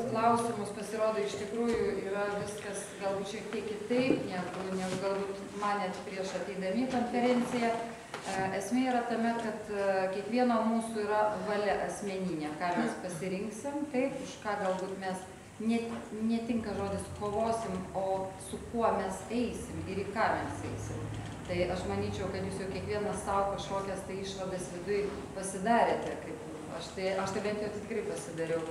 klausimus pasirodo iš tikrųjų yra viskas galbūt šiek tiek kitaip, negu galbūt manėt prieš ateidami į konferenciją. Esmė yra tame, kad kiekvieno mūsų yra valia asmeninė, ką mes pasirinksim, taip, už ką galbūt mes netinka žodis kovosim, o su kuo mes eisim ir į ką mes eisim. Tai aš manyčiau, kad jūs jau kiekvienas savo kažkokias tai išvadas viduj pasidarėte, kaip aš tai bent jau tikrai pasidariau.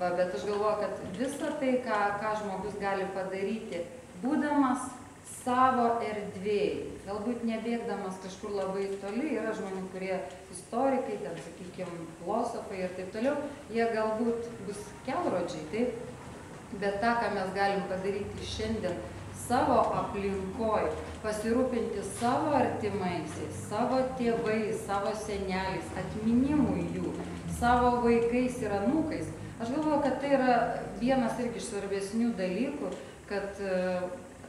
Bet aš galvoju, kad visą tai, ką žmogus gali padaryti, būdamas savo erdvėj, galbūt nebėgdamas kažkur labai toli, yra žmonių, kurie istorikai, ten, sakykime, filosofai ir taip toliau, jie galbūt bus kelrodžiai, taip, bet tą, ką mes galim padaryti šiandien savo aplinkoj, pasirūpinti savo artimaisiais, savo tėvais, savo seneliais, atminimui jų, savo vaikais ir anūkais. Aš galvoju, kad tai yra vienas irgi iš svarbesnių dalykų, kad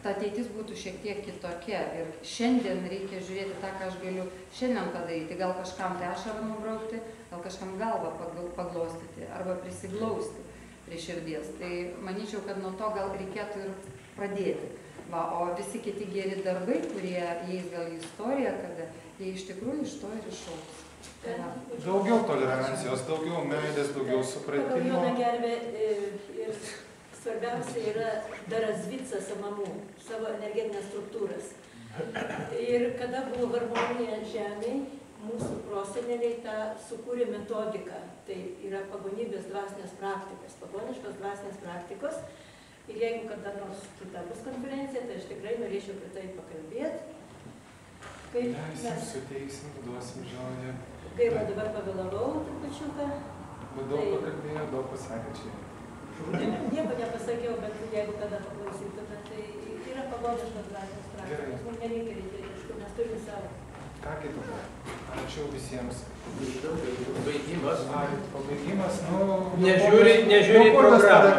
ta ateitis būtų šiek tiek kitokia. Ir šiandien reikia žiūrėti tą, ką aš galiu šiandien padaryti. Gal kažkam tai ašarą nubraukti, gal kažkam galvą paglostyti arba prisiglausti prie širdies. Tai manyčiau, kad nuo to gal reikėtų ir pradėti. O visi kiti geri darbai, kurie įeis gal į istoriją, kada jie iš tikrųjų iš to ir išaugs. Daugiau tolerancijos, daugiau meilės, daugiau supratimo. Pagal Joną Gervę ir svarbiausia yra dar razvitsa samamų, savo energetinės struktūras. Ir kada buvo harmonija žemėj, mūsų proseneliai tą sukūrė metodiką. Tai yra pagonybės dvasinės praktikos, pagoniškos dvasinės praktikos. Ir jeigu kada nors kita bus konferencija, tai aš tikrai norėčiau apie tai pakalbėti. Leisim, suteiksim, duosim žodį. Gaila, dabar pavėlavau trupučiuką. Bet daug pakalbėjo, daug pasakė čia. Nieko nepasakiau, bet jeigu kada paklausytume, tai yra pagoniškos dvasinės praktikos. Mums nereikia rytietiškų, mes turime savo. Ką kitą? Ačiū visiems. Baigimas. Pabaigimas, Nežiūri programą.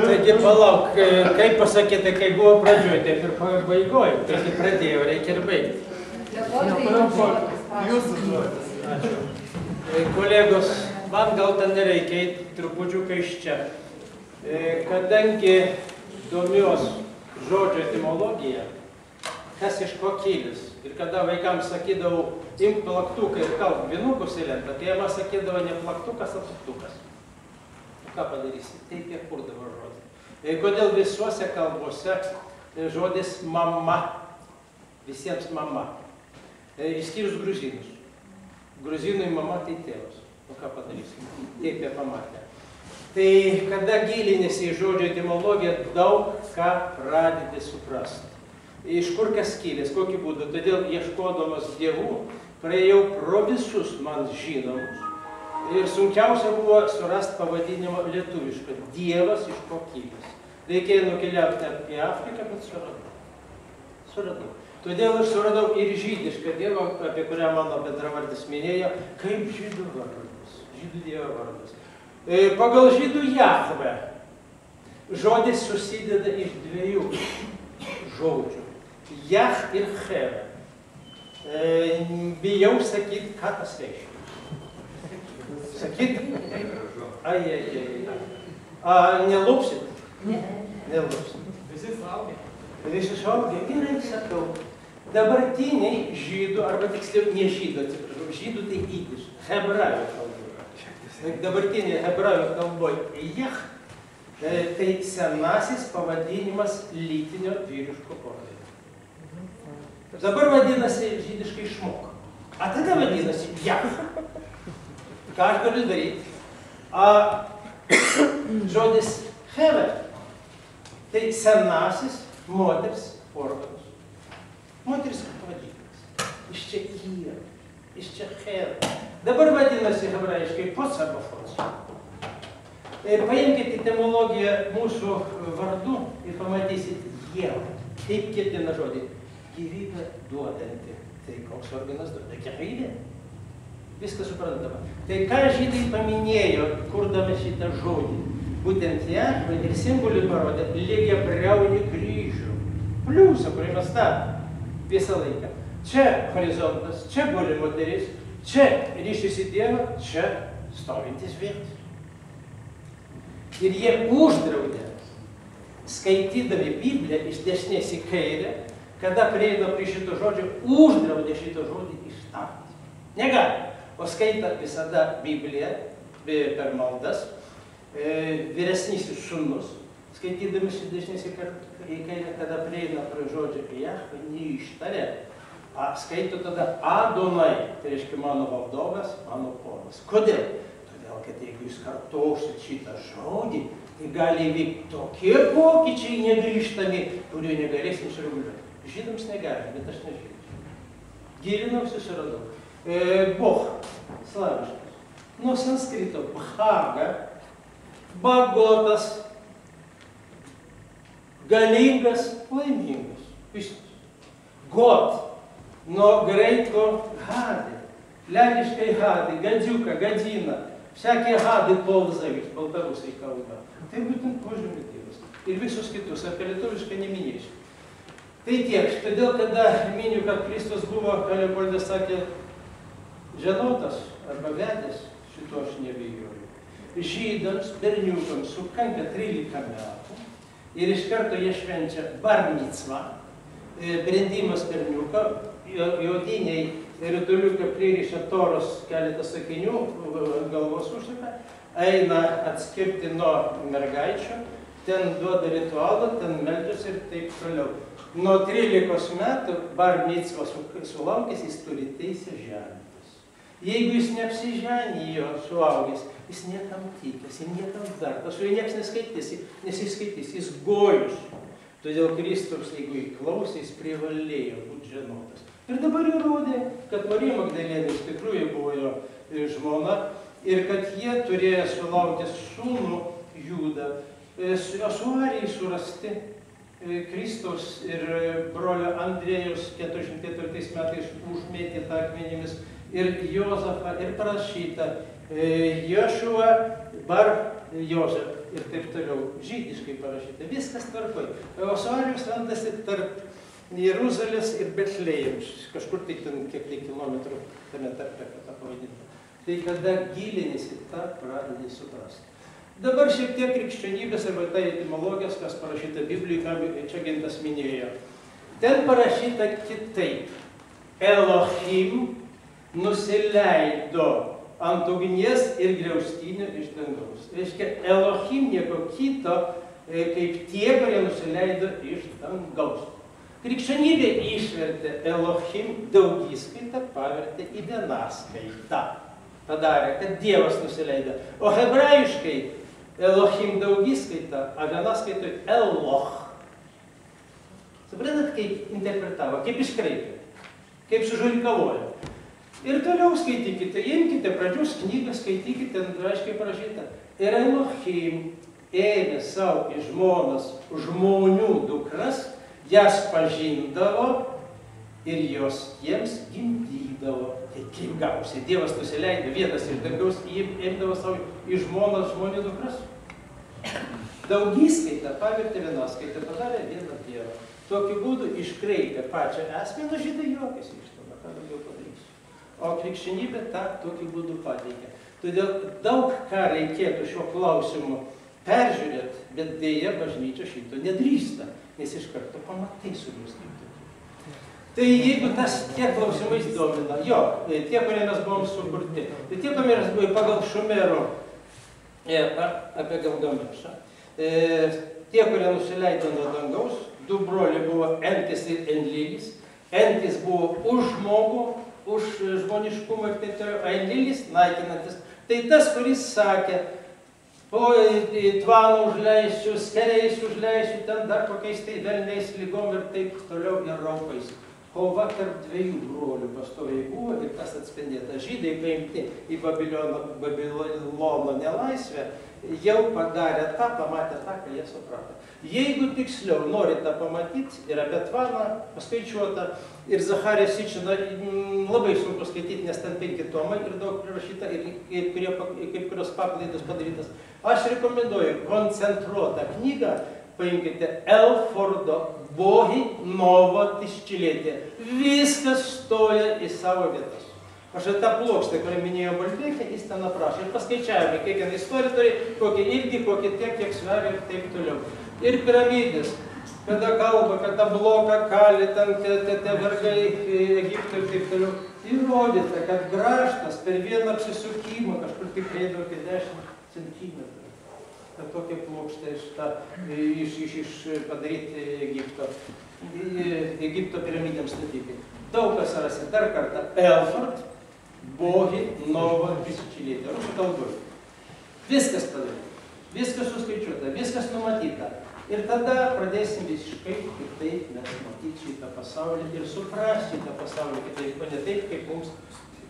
Taigi palauk, kaip pasakėte, kai buvo pradžioj, taip ir pabaigoj. Taigi pradėjo, reikia ir baigti. Jūsų žodis. Ačiū. Kolegos, man gal ten nereikia eiti trupučiuką iš čia. Kadangi domiuos žodžio etimologiją, kas iš ko kylis. Ir kada vaikams sakydavau, imk plaktuką ir kalb vinukus į lentą, tai jie man sakydavo ne plaktukas, o plaktukas. Ką padarysi? Taip jie kurdavo žodį. Kodėl visuose kalbose žodis mama, visiems mama. Išskyrus gruzinus. Gruzinui mama tai tėvas. O ką padarysi? Taip jie pamatė. Tai kada gilinėsi į žodžio etimologiją, daug ką pradedi suprasti. Iš kur kas kilęs, kokį būdą. Todėl ieškodamas dievų, praėjau pro visus man žinomus. Ir sunkiausia buvo surasti pavadinimą lietuvišką. Dievas iš ko kilęs. Reikėjo nukeliauti į Afriką, bet suradau. Todėl aš suradau ir žydišką dievą, apie kurią mano bendravardis minėjo, kaip žydų vardas. Žydų dievo vardas. Pagal žydų Jahve žodis susideda iš dviejų žodžių. Jah ir Heve. Bijau sakyti, ką tas reiškia. Sakyt? Nelupsit? Ne. Nelupsit. Visi suaugę. Visi suaugę, gerai sakau. Dabartiniai žydų, arba tiksliau ne žydų, atsiprašau, žydų tai idiš, hebrajų kalboje. Dabartinėje hebrajų kalboje Jah tai senasis pavadinimas lytinio vyriško organų. Dabar vadinasi žydiškai išmok. A tada vadinasi Jah. Ką aš galiu daryti? Žodis Heve tai senasis moters organas. Moteris pavadinimas. Iš čia Jie, iš čia Heve. Dabar vadinasi hebrajiškai Pots arba Fots. Paimkite etimologiją mūsų vardų ir pamatysit Jėvą. Taip ketina žodį. Gyvybę duodanti. Tai koks organas duoda? Gyvybė. Viskas suprantama. Tai ką žydai paminėjo, kurdami šitą žodį? Būtent ją ir simbolį parodė lygiabriaunį kryžių. Pliusą, kurį mes statome visą laiką. Čia horizontas, čia guli moteris, čia ryšys į Dievą, čia stovintis vėjas. Ir jie uždraudė, skaitydami Bibliją iš dešinės į kairę, kada prieina prie šito žodžio, uždraudė šito žodį ištarti. Negali. O skaita visada Bibliją per maldas, vyresnysis sūnus, skaitydami iš dešinės į kairę, kada prieina prie žodžio Jahve, neištarė. Skaito tada Adonai, tai reiškia mano valdovas, mano ponas. Kodėl? Todėl, kad jeigu jūs kartosit šitą žodį, tai gali įvykti tokie pokyčiai negrįžtami, kurių negalėsim sureguliuoti. Žydams negali, bet aš nežinau. Gilinausi, suradau. Boh, slaviškas. Nuo sanskrito bhaga, bagotas, galingas, laimingas. Viskas. God. Nuo graiko hadai, lenkiškai hadai, gadziuka, gadzina, всякие hadi polzavys, baltarusiai kalba. Tai būtent požymį Dievas. Ir visus kitus, apie lietuvišką neminėsiu. Tai tiek, todėl, kada miniu, kad Kristus buvo, ką Leopoldas sakė, ženotas arba vedęs, šito aš nebijoju. Žydams, berniukams sukanka 13 metų ir iš karto jie švenčia bar micvą, brendimas berniuko, juodiniai rytuliukai pririša Toros keletą sakinių, galvos užsaka, eina atskirti nuo mergaičių, ten duoda ritualą, ten meldžiasi ir taip toliau. Nuo 13 metų bar micvą sulaukęs, jis turi teisę ženytis. Jeigu jis neapsiženijo suaugęs, jis niekam tikęs, jis niekam vertas, su juo nieks nesiskaitys, jis gojus. Todėl Kristus, jeigu įklausė, jis privalėjo būti ženotas. Ir dabar įrodė, kad Marija Magdalienė iš tikrųjų buvo jo žmona ir kad jie turėjo sulaukti sūnų Judą. Asuarijai surasti Kristaus ir brolio Andrėjus 404 metais užmėtyta akmenimis ir Jozafą ir parašyta Jošua bar Jozef ir taip toliau, žydiškai parašyta, viskas tvarkoj. Asuarijus randasi tarp Jeruzalės ir Betlėjams, kažkur tai ten kiek tai kilometrų tame tarpe, kad tą pavadinta. Tai kada gilinėsi, tą pradedi suprasti. Dabar šiek tiek krikščionybės arba tai etimologijos, kas parašyta Biblijoje, čia Gintas minėjo. Ten parašyta kitaip. Elohim nusileido ant ugnies ir griaustinio iš dangaus. Reiškia, Elohim nieko kito, kaip tie, kurie nusileido iš dangaus. Krikščionybė išvertė Elohim daugiskaitą, pavertė į vienaskaitą. Padarė, kad Dievas nusileido. O hebrajiškai Elohim daugiskaitą, o vienaskaitoj Eloh. Suprantat, kaip interpretavo, kaip iškreipė, kaip sužulikavojo. Ir toliau skaitykite, imkite pradžios knygą, skaitykite, aiškiai parašyta. Ir Elohim ėmė savo iš žmonas žmonių dukras, jas pažindavo ir jos jiems gimdydavo. Tai kaip gausiai, Dievas nusileido vienas iš dangaus, ėmdavo savo iš žmonas žmonių dukras. Daugiskaitą pavertė vienaskaitą, padarė vieną Dievą. Tokiu būdu iškreipė pačią esmę, nu žydai juokėsi iš to, ką daugiau padarysiu. O krikščionybė tą tokiu būdu pateikia. Todėl daug ką reikėtų šiuo klausimu peržiūrėti, bet dėja bažnyčia šito nedrįsta, nes iš karto pamatai sugriuskite. Tai jeigu tie klausimais domina, jo, tie, kurie mes buvom sukurti, tai tie, kurie mes buvome pagal Šumero, apie Galgamešą, tie, kurie nusileido nuo dangaus, du broliai buvo Entis ir Enlilis. Entis buvo už žmogų, už žmoniškumą ir taip toliau, Enlilis naikinantis. Tai tas, kuris sakė, o tvaną užleisiu, skeriais užleisiu, ten dar kokiais tai velniais lygom ir taip toliau ir raupais. Kova tarp dviejų brolių pastoviai buvo ir tas atspindėta. Žydai paimti į Babilono nelaisvę, jau padarė tą, pamatė tą, ką jie suprato. Jeigu tiksliau norite tą pamatyti, ir apie tvaną paskaičiuota, ir Zacharija Sičina labai sunku skaityti, nes ten 5 tomai ir daug prirašyta, ir kaip kurios paklaidos padarytas. Aš rekomenduoju koncentruotą knygą, paimkite Elfordo Bohi Novo Tiščilėtė. Viskas stoja į savo vietas. Aš tą plokštę, kurią minėjo Balbėkė, jis ten aprašo. Ir paskaičiavome, kiek ten istorija turi, kokį ilgį, kokį tiek, kiek sveria ir taip toliau. Ir piramidės, kada kalba, kada bloką kali, ten tie vergai Egipto ir taip toliau. Įrodyta, kad grąžtas per vieną apsisukimą kažkur tik eidavo apie 10 centimetrų. Kad tokia plokštė padaryti Egipto piramidėms statyti. Daug kas rasi. Dar kartą. Elford, Bohi, Nova, Visičilėtė. Rusų kalbos. Viskas padaryta. Viskas suskaičiuota. Viskas numatyta. Ir tada pradėsim visiškai kitaip mes matyti šitą pasaulį ir suprasti šitą pasaulį kitaip, o ne taip, kaip mums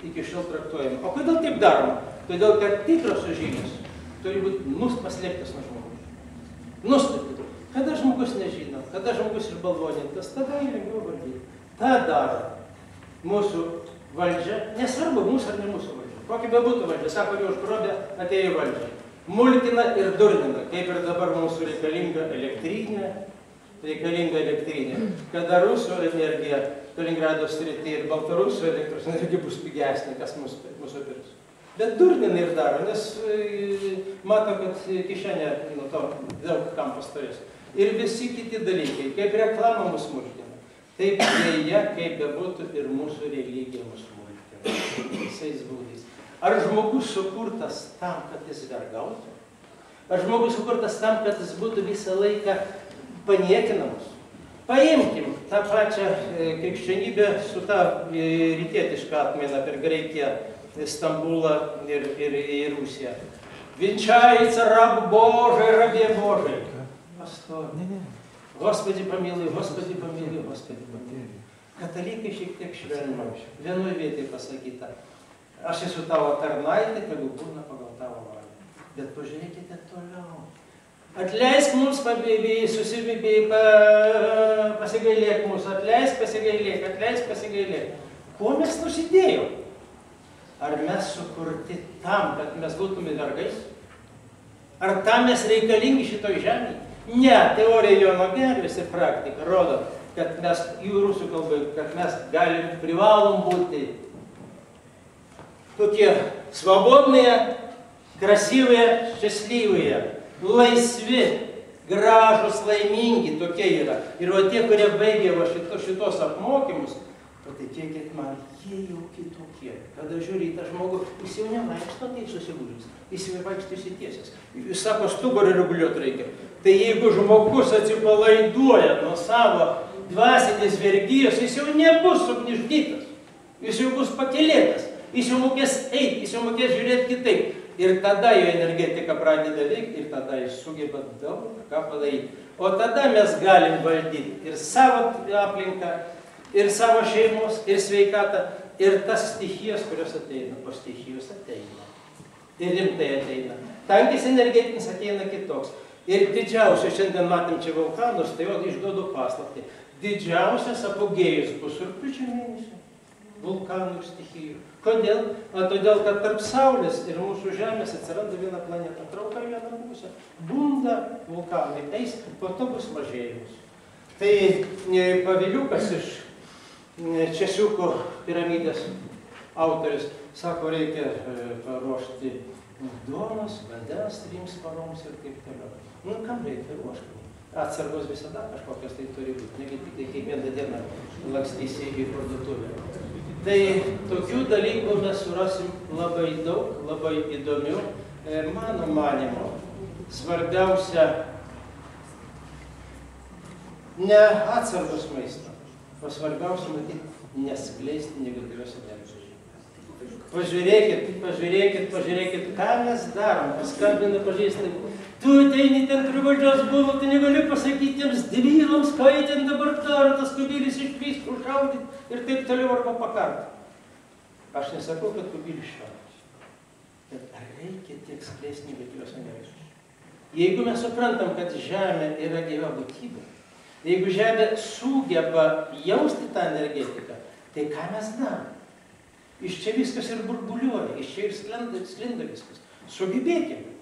iki šiol traktuojama. O kodėl taip daroma? Todėl, kad tikrosios žinios turi būti paslėptas nuo žmogus. Nuslėpti. Kada žmogus nežino, kada žmogus išbalvonintas, tada jį lengviau valdyti. Ta daro mūsų valdžia, nesvarbu mūsų ar ne mūsų valdžia. Kokia bebūtų valdžia, sako, jau užgrobė, atėjo į valdžią. Mulkina ir durnina, kaip ir dabar mūsų reikalinga elektrinė, kada rusų energija Kaliningrado srityje ir Baltarusų elektros energija bus pigesnė, kas mūsų pirks. Bet durnina ir daro, nes mato, kad kišenė nuo to daug kam pastovės. Ir visi kiti dalykai, kaip reklama mus mulkina, taip dėja, kaip bebūtų ir mūsų religija mus mulkina. Visais būdais. Ar žmogus sukurtas tam, kad jis vergautų? Ar žmogus sukurtas tam, kad jis būtų visą laiką paniekinamas? Paimkim tą pačią krikščionybę su tą rytietišką atmainą per Graikiją, Stambulą ir Rusiją. Венчается раб Божий, рабе Божий. Pastor. Господи помилуй, Господи помилуй, Господи помилуй. Katalikai šiek tiek švelniau. Vienoj vietoj pasakyta. Aš esu tavo tarnaitė, tegu būna pagal tavo valią. Bet pažiūrėkite toliau. Atleisk mums, pasigailėk mūsų, atleisk, pasigailėk. Ko mes nusidėjom? Ar mes sukurti tam, kad mes būtume vergais? Ar tam mes reikalingi šitoj žemėje? Ne, teorija Jono Gervės ir praktika rodo, kad mes, jų rusų kalbai, kad mes privalom būti tokie svobodные, красивые, счастливые, laisvi, gražus, laimingi, tokie yra. Ir o tie, kurie baigė šitos apmokymus, patikėkit man, jie jau kitokie. Kada žiūri į tą žmogų, jis jau nevaikšto taip susigūžęs, jis jau vaikšto įsitiesęs. Jis sako, stuburą reguliuoti reikia. Tai jeigu žmogus atsipalaiduoja nuo savo dvasinės vergijos, jis jau nebus sugniuždytas, jis jau bus pakylėtas, jis jau mokės eiti, jis jau mokės žiūrėti kitaip. Ir tada jo energetika pradeda veikti ir tada jis sugeba daug ką padaryti. O tada mes galim valdyti ir savo aplinką, ir savo šeimos, ir sveikatą, ir tas stichijos, kurios ateina. O stichijos ateina. Ir rimtai ateina. Tankis energetinis ateina kitoks. Ir didžiausias, šiandien matėm čia vulkanus, tai jau išduodu paslaptį. Didžiausias apogėjus bus rugpjūčio mėnesį. Vulkanų stichijų. Kodėl? Todėl, kad tarp Saulės ir mūsų Žemės atsiranda viena planeta. Trauka į vieną pusę. Bunda vulkanai eis, po to bus mažėjimas. Tai Paviliukas iš Česiuko piramidės autorius sako, reikia paruošti duonos, vandens 3 paroms ir taip toliau. Nu, kam reikia ruošti? Atsargos visada kažkokios tai turi būti. Negi tik tai kiekvieną dieną lakstysi į parduotuvę. Tai tokių dalykų mes surasim labai daug, labai įdomių. Mano manimo, svarbiausia ne atsargos maisto, o svarbiausia, matyti, neskleisti negatyvios energijos. Pažiūrėkit, ką mes darom. Paskambina pažįstami. Tu ateini ten prie valdžios buvo, tu negali pasakyti tiems dvylams, ką jie ten dabar daro, tas kubilis išpys, užšaudyti ir taip toliau arba pakarti. Aš nesakau, kad kubilis šaudysi. Bet ar reikia tiek skleisti negatyvios energijos? Jeigu mes suprantam, kad Žemė yra gyva būtybė, jeigu Žemė sugeba jausti tą energetiką, tai ką mes darom? Iš čia viskas ir burbuliuoja, iš čia ir sklinda viskas. Sugebėkime.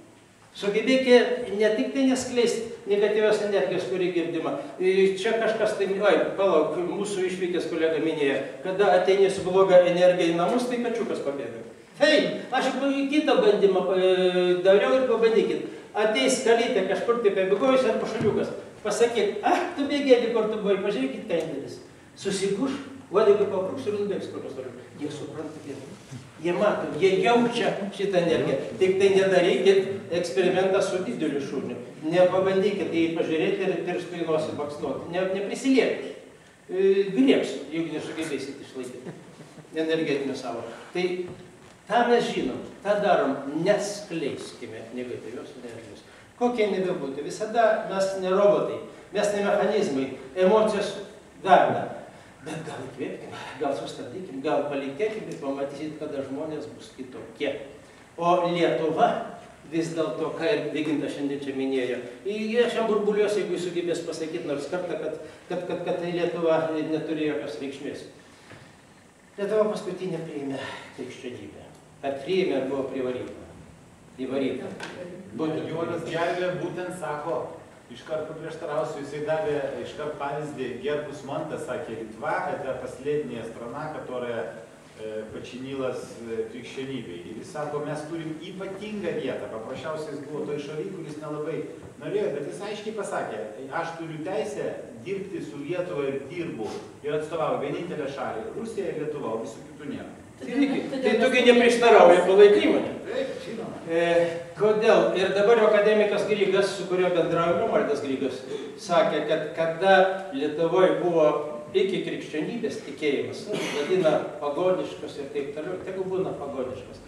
Sugebėkite ne tik tai neskleisti negatyvios energijos, kuri girdima. Čia kažkas tai, palauk, mūsų išvykęs kolega minėjo, kada ateini su bloga energija į namus, tai kačiukas pabėga. Hei, aš kitą bandymą dariau ir pabandykit. Ateis kalytė kažkur tai pabėgojus ar pašaliukas. Pasakyk, tu bėgėdi, kur tu buvai, pažiūrėkit kaindėlis. Susiguš, uodegą pabruks ir nubėgs kokios toliau. Jie supranta vieną. Jie mato, jie jaučia šitą energiją. Tik tai nedarykit eksperimentą su dideliu šuniu. Nepabandykit jį pažiūrėti ir pirštų į nosį baksnuoti. Neprisiliekit. Griebs, jeigu nesugebėsit išlaikyti energetinio savo. Tai tą mes žinom, tą darom, neskleiskime negatyvios energijos. Kokie nebebūtų. Visada mes ne robotai, mes ne mechanizmai, emocijos verda. Bet gal įkvėpkime, gal sustabdykime, gal palikėkime ir pamatysit, kada žmonės bus kitokie. O Lietuva vis dėlto, ką ir Vyginta šiandien čia minėjo, jie šiam burbuliuos, jeigu jis sugebės pasakyti nors kartą, kad Lietuva neturi jokios reikšmės. Lietuva paskutinė priėmė krikščionybę. Ar priėmė, ar buvo privaryta? Įvaryta. Jonas Gervė būtent sako, iškart paprieštarausiu, jisai davė iškart pavyzdį, Геркус Монта, sakė, Литва – это последняя страна, которая подчинилась krikščionybei. Ir jis sako, mes turim ypatingą vietą, paprasčiausiai jis buvo toj šaly, kuris nelabai norėjo, bet jis aiškiai pasakė, aš turiu teisę dirbti su Lietuva ir dirbu ir atstovauju vienintelę šalį, Rusija ir Lietuva, o visų kitų nėra. Tai tokia neprieštarauja palaikymo. Taip, žinoma. Kodėl? Ir dabar akademikas Grygas, su kurio bendrauju, Romualdas Grygas, sakė, kad kada Lietuvoje buvo iki krikščionybės tikėjimas, vadina pagoniškas ir taip toliau, tegu būna pagoniškas.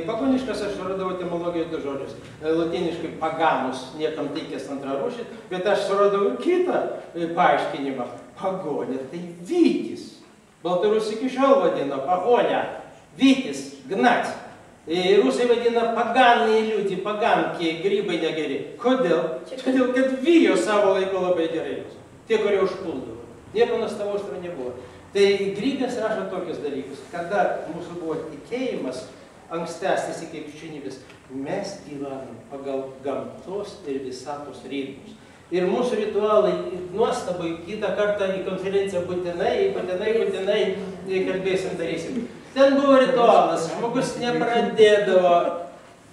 Pagoniškas aš suradau etimologijoje du žodžius. Latiniškai paganus, niekam teikęs antrą rūšį, bet aš suradau kitą paaiškinimą. Pagonė, tai vytis. Baltarusiai iki šiol vadina pagonę. Vytis, gnat. Rusai vadina paganai liūdį, pagankiai, grybai negeri. Kodėl? Todėl, kad vijo savo laiko labai gerai. Tie, kurie užpuldavo. Nieko nuostabaus tam nebuvo. Tai Grygas rašo tokius dalykus. Kada mūsų buvo tikėjimas ankstesnis iki krikščionybės, mes gyvenam pagal gamtos ir visatos ritmus. Ir mūsų ritualai nuostabai, kitą kartą į konferenciją būtinai kalbėsim, darysim. Ten buvo ritualas, žmogus nepradėdavo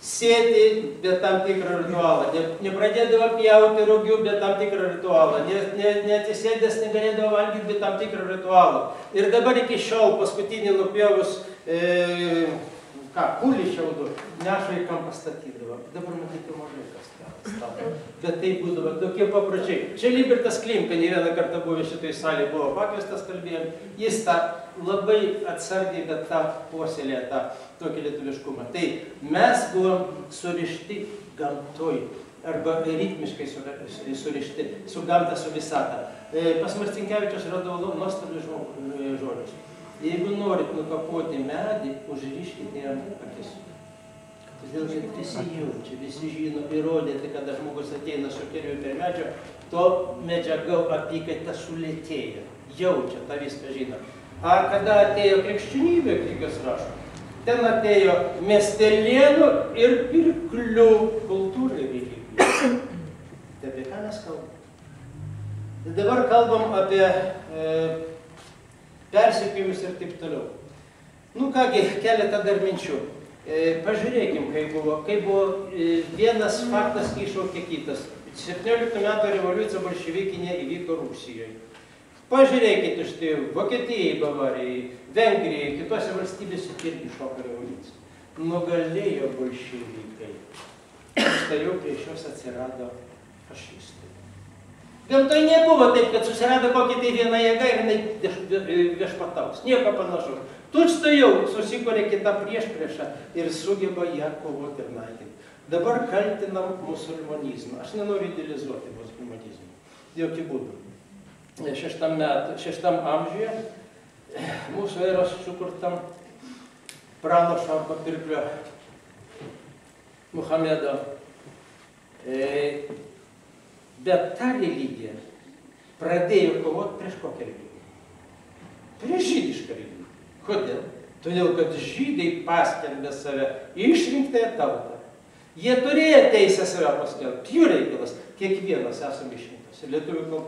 sėti be tam tikrą ritualą, nepradėdavo pjauti rugių be tam tikrą ritualą, neatsisėdęs negalėdavo valgyti be tam tikrą ritualą. Ir dabar iki šiol paskutinį nupjovus kulį šiaudų, neša į kampą statydavo. Dabar matyti mažai kas stato. Bet tai būdavo tokie papročiai. Čia Libertas Klimka, ne vieną kartą buvo šitoj salėje, buvo pakviestas kalbėjom. Jis tą labai atsargiai, bet tą puoselė, tą tokį lietuviškumą. Tai mes buvom surišti gamtoj, arba ritmiškai surišti, su gamta, su visata. Pas Marcinkevičius radau nuostabius žodžius. Jeigu norit nukapoti medį, užriškite jam akis. Todėl, kad visi jaučia, visi žino, įrodėte, kada žmogus ateina su kirviu per medžio, to medžiaga apykaita sulėtėja, jaučia, tą viską žino. A kada atėjo krikščionybė, Grygas rašo, ten atėjo miestelėnų ir pirklių kultūra ir religija. Tai apie ką mes kalbam? Dabar kalbam apie persekiojimus ir taip toliau. Nu kągi, keletą dar minčių. Pažiūrėkim, kai buvo vienas faktas iššaukė kitas. 17 metų revoliucija bolševikinė įvyko Rusijoje. Pažiūrėkite, štai Vokietijai, Bavarijai, Vengrijai, kitose valstybėse irgi šoko revoliucija. Nugalėjo bolševikai. Štai jau prieš juos atsirado fašistai. Gamtoj nebuvo taip, kad susirado kokį tai vieną jėgą ir jinai viešpataus. Nieko panašaus. Tučtuojau susikūrė kitą priešpriešą ir sugeba ją kovoti ir naikinti. Dabar kaltinam musulmonizmą. Aš nenoriu idealizuoti musulmonizmą. Jokių būdų. 6 amžiuje mūsų eros sukurtam pranašo papirklio Muhamedo. Bet ta religija pradėjo kovoti prieš kokią religiją? Prieš žydišką religiją. Kodėl? Todėl, kad žydai paskelbė save išrinktąją tautą. Jie turėjo teisę save paskelbti. Jų reikalas. Kiekvienas esame išrinktas. Ir lietuvių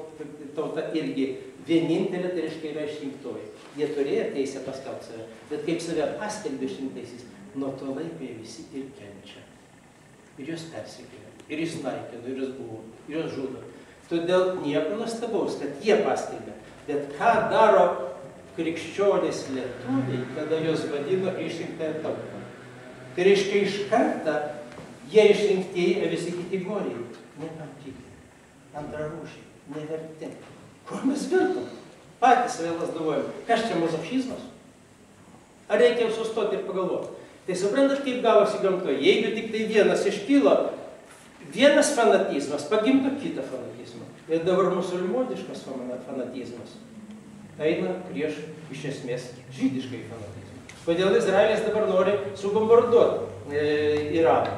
tauta irgi vienintelė, tai reiškia, yra išrinktoji. Jie turėjo teisę paskelbti save. Bet kaip save paskelbė išrinktaisiais, nuo to laiko jie visi ir kenčia. Ir jos persikėlė. Ir jis naikino, ir jis buvo, ir jos žudo. Todėl nieko nuostabaus, kad jie paskelbė. Bet ką daro krikščionys lietuviai, kada jos vadino išrinktąją tautą? Tai reiškia, iš karto jie išrinktieji, o visi kiti goriai. Niekam tiki. Antrarūšiai. Neverti. Kur mes virtom? Patys save lasdavojom. Kas čia mazochizmas? Ar reikia sustoti ir pagalvoti? Tai suprantat, kaip gavosi gamtoje. Jeigu tik tai vienas iškylo, vienas fanatizmas pagimdo kitą fanatizmą. Ir dabar musulmoniškas fanatizmas eina prieš, iš esmės, žydiškai fanatizmą. Kodėl Izraelis dabar nori subombarduoti Iraną?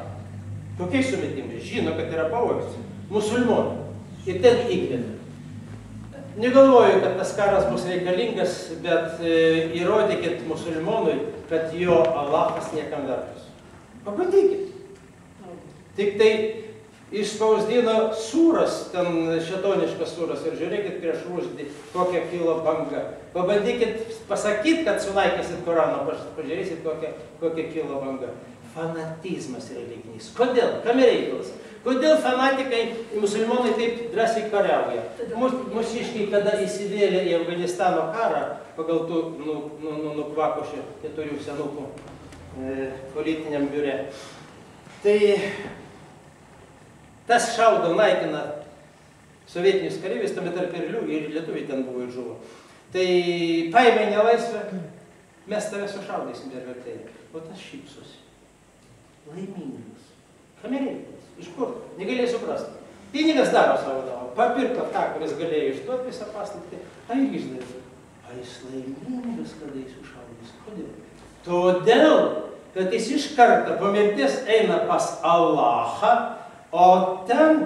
Kokiais sumetimais? Žino, kad yra pavojus. Musulmonai. Ir ten įkvėpė. Negalvoju, kad tas karas bus reikalingas, bet įrodykit musulmonui, kad jo Allahas niekam vertas. Pabandykit. Tik tai išspausdino sūras, ten šetoniškas sūras, ir žiūrėkit prieš Ruždį, kokia kilo banga. Pabandykit pasakyti, kad sunaikysit Koraną, pažiūrėsit, kokia kilo banga. Fanatizmas religinis. Kodėl? Kam reikalas? Kodėl fanatikai, musulmonai taip drąsiai kariauja? Mūsiškiai, kada įsivėlė į Afganistano karą, pagal tų nukvakušių 4 senukų politiniam biure, tai tas šaudo, naikina sovietinius kareivius, tame tarp ir lietuviai ten buvo ir žuvo. Tai paėmė nelaisvę, mes tave sušaudysim per vertėlį. O tas šypsosi. Laimingas. Kamerėjimas. Iš kur? Negalėjai suprasti. Pinigas daro savo davo. Papirko tą, kuris galėjo išduoti visą paslaptį. A ir išdavė. A jis laimingas, kada jis sušaudys. Kodėl? Todėl, kad jis iš karto po mirties eina pas Allahą, o ten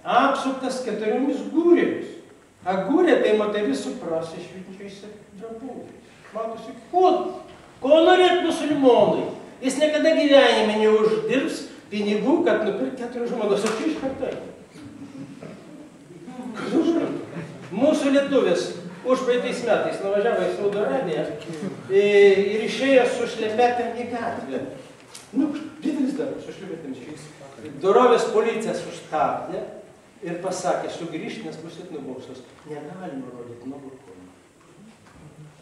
apsuptas 4 gūrėmis. A gūrė tai moteris su prasišvinčiais drabužiais. Matosi, ko norėt musulmonai? Jis niekada gyvenime neuždirbs pinigų, kad nupirkti 4 žmonos, o čia iš karto. Mūsų lietuvis užpraeitais metais nuvažiavo į Saudo Arabiją ir išėjo su šlepetėm į gatvę. Didelis darbas, su šlepetėm. Dorovės policija sustabdė ir pasakė, sugrįžti, nes busit nubaustas. Negalima rodyti nuogų kūnų.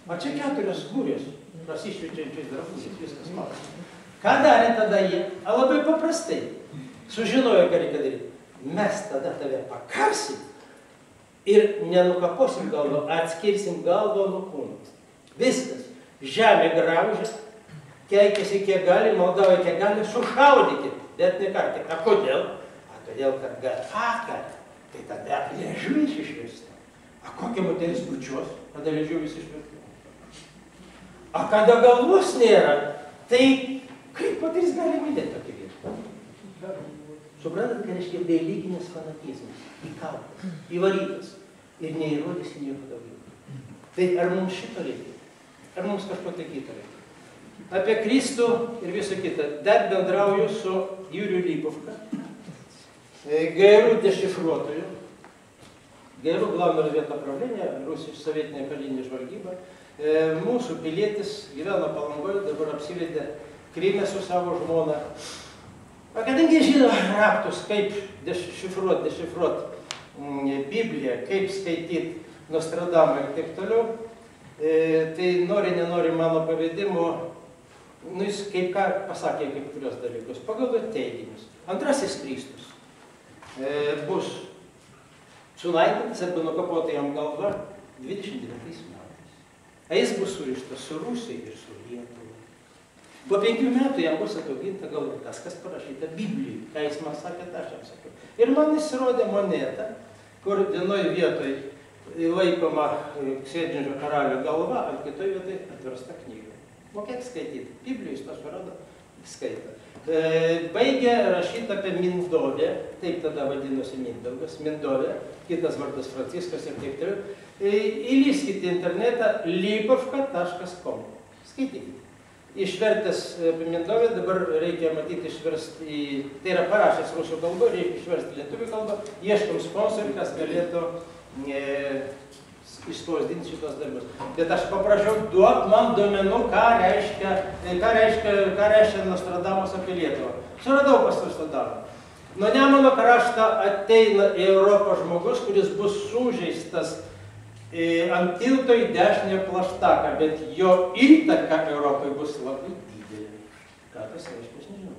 O čia 4 gūrės, prasišvičiančiais drabužiais, viskas matos. Ką darė tada jie? A labai paprastai. Sužinojo, ką reikia daryti. Mes tada tave pakarsim ir nenukaposim galvą, atskirsim galvą nuo kūno. Viskas. Žemė graužia, keikiasi kiek gali, maldauja kiek gali, sušaudykit, bet ne kartą. A kodėl? A todėl, kad gataka, tai tada liežuvis išvirsta. A kokia moteris bučios, tada liežuvis išvirsta. A kada galvos nėra, tai kaip moteris gali mylėti tokį vyrą? Suprantat, kad reiškia religinis fanatizmas, įkaltas, įvarytas ir neįrodys nieko daugiau. Tai ar mums šito reikia? Ar mums kažko tai kito reikia? Apie Kristų ir visą kitą. Dar bendrauju su Juriu Lipovka, ГРУ дешифруotoju, ГРУ главного разведуправления, Rusijos sovietinė karinė žvalgyba. Mūsų pilietis gyveno Palangoje, dabar apsivedė Kryme su savo žmona. O kadangi žino raktus, kaip dešifruoti Bibliją, kaip skaityti Nostradamą ir taip toliau, tai nenori mano pavedimo, jis kaip ką pasakė kaip kurios dalykus, pagal teiginius. Antrasis Kristus bus sunaikintas arba nukapota jam galva 29 metais. A jis bus surištas su Rusija ir su Lietuva. Po 5 metų jam bus atauginta galva tas, kas parašyta Biblijai. Ką jis man sakė, aš jam sakiau. Ir man įsirodė moneta, kur vienoj vietoj laikoma sėdinčio karalio galva, ant kitoj vietoj atversta knyga. Mokėk skaityti. Biblijai jis to surado, skaita. Baigė rašyti apie Mindovę, taip tada vadinosi Mindaugas, Mindovė, kitas vardas Franciskas ir taip toliau. Įlyskite internetą lipovka.com. Skaitykite. išvertęs apie Mindovę, dabar reikia matyti išversti į, tai yra parašęs rusų kalbą, reikia išversti lietuvių kalbą, ieškom sponsorių, kas galėtų išspausdinti šitos darbus. Bet aš paprašiau, duok man duomenų, ką reiškia Nostradamos apie Lietuvą. Suradau pas Nostradamą. Nuo Nemuno krašto ateina į Europą žmogus, kuris bus sužeistas ant tilto į dešinę plaštaką, bet jo įtaka Europai bus labai didelė. Ką tas reiškia, aš nežinau.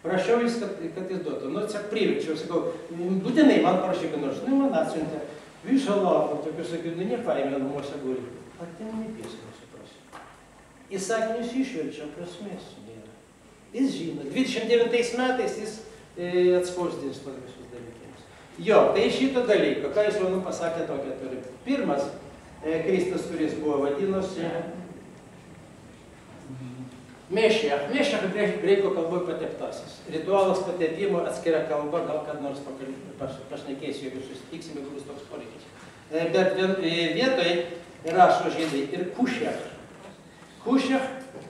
Prašiau jis, kad jis duotų. Nu, čia priverčiau, sakau, būtinai man parašyk, nors, nu, man atsiuntė visą lapą, tokiu sakiau, nu, nepaėmė namuose guli. Ar ten nepėsime, suprasiu. Įsakinius išverčia, prasmės nėra. Jis žino, 29 metais jis atspausdins tos visus dalykimus. Jo, tai šito dalyko, ką jis jau pasakė tokią turi. Pirmas Kristus, kuris buvo vadinosi Mešia. Mešia, kaip graikų kalboje pateptasis. Ritualas patepimo atskiria kalba, gal kad nors pašnekėsiu, jeigu susitiksime, bus toks poreikis. Bet vietoj rašo žydai ir kušech. Kušech,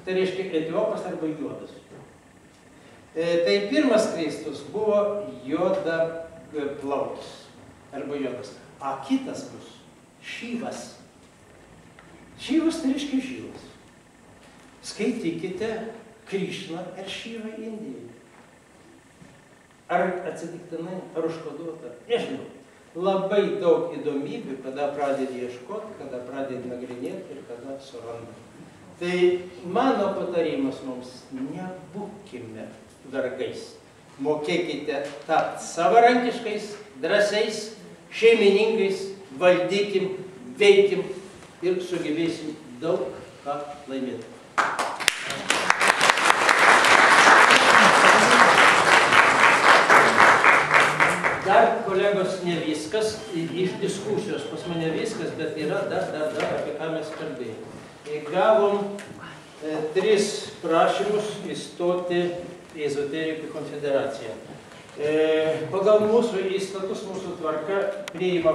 tai reiškia etiopas arba juodas. Tai pirmas Kristus buvo juoda plaukis arba juodas. A kitas bus šyvas. Šyvas tai reiškia žyvas. Skaitykite Krišną ir Šyvą Indijai. Ar atsitiktinai, ar užkoduota? Nežinau. Labai daug įdomybių, kada pradedi ieškoti, kada pradedi nagrinėti ir kada suranda. Tai mano patarimas mums, nebūkime vergais. Mokėkite tapti savarankiškais, drąsiais, šeimininkais, valdykim, veikim ir sugebėsim daug ką laimėti. Dar, kolegos, ne viskas, iš diskusijos pas mane viskas, bet yra dar, apie ką mes kalbėjome. Gavom 3 prašymus įstoti į Ezoterikų konfederaciją. Pagal mūsų įstatus, mūsų tvarka priima